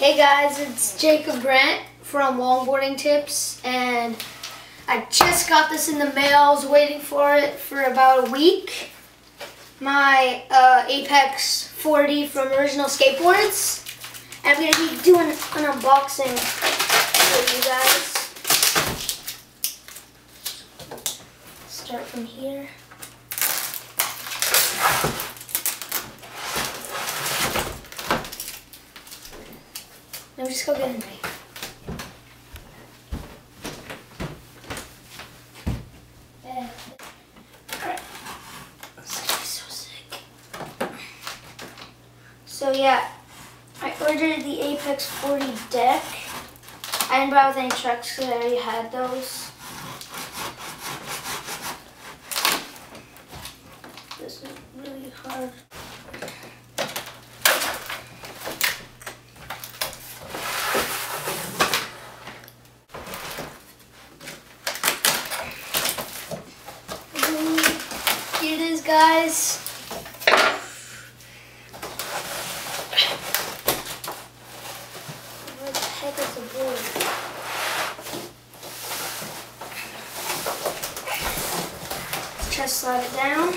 Hey guys, it's Jacob Grant from Longboarding Tips, and I just got this in the mail. I was waiting for it for about a week. My Apex 40 from Original Skateboards. And I'm going to be doing an unboxing for you guys. Start from here. No, just go get it. Alright. This is gonna be so sick. So yeah, I ordered the Apex 40 deck. I didn't buy with any trucks because I already had those. This is really hard. Here it is, guys. What the heck is the board? Let's try to slide it down.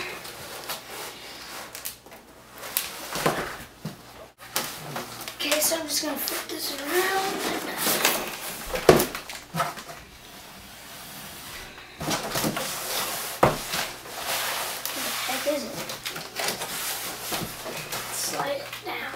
Okay, so I'm just gonna flip this around. Is it? Slide it down.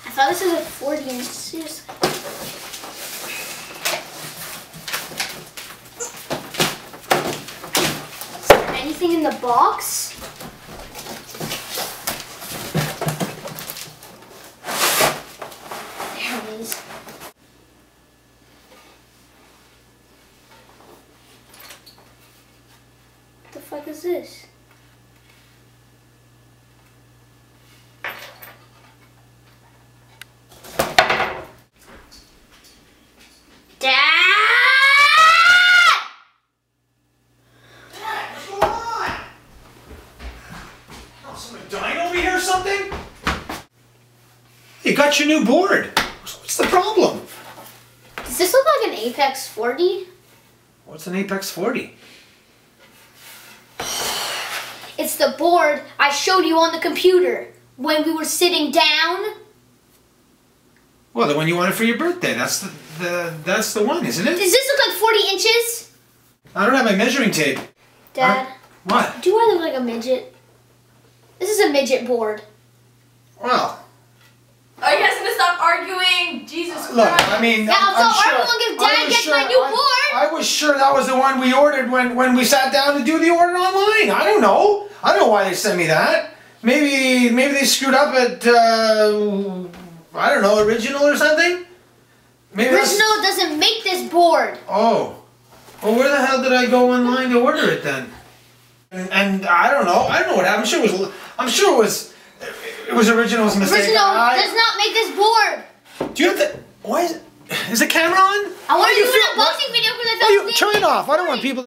I thought this was a 40 inch. Seriously. Anything in the box? There it is. What the fuck is this? Dying over here or something? You got your new board. What's the problem? Does this look like an Apex 40? What's an Apex 40? It's the board I showed you on the computer when we were sitting down. Well, the one you wanted for your birthday. That's the one, isn't it? Does this look like 40 inches? I don't have my measuring tape. Dad. What? Do I look like a midget? This is a midget board. Well. Are you guys gonna stop arguing? Jesus Christ. Look, I mean, yeah, I'm sure, arguing if Dad gets my new board. I was sure that was the one we ordered when we sat down to do the order online. I don't know. I don't know why they sent me that. Maybe they screwed up at, I don't know, Original or something? Maybe Original doesn't make this board. Oh. Well, where the hell did I go online to order it then? And I don't know. I don't know what happened. I'm sure it was Original's mistake. Original does not make this board. Do you have to? Why is the camera on? I want to do an unboxing video because I thought turn it off. I don't want people.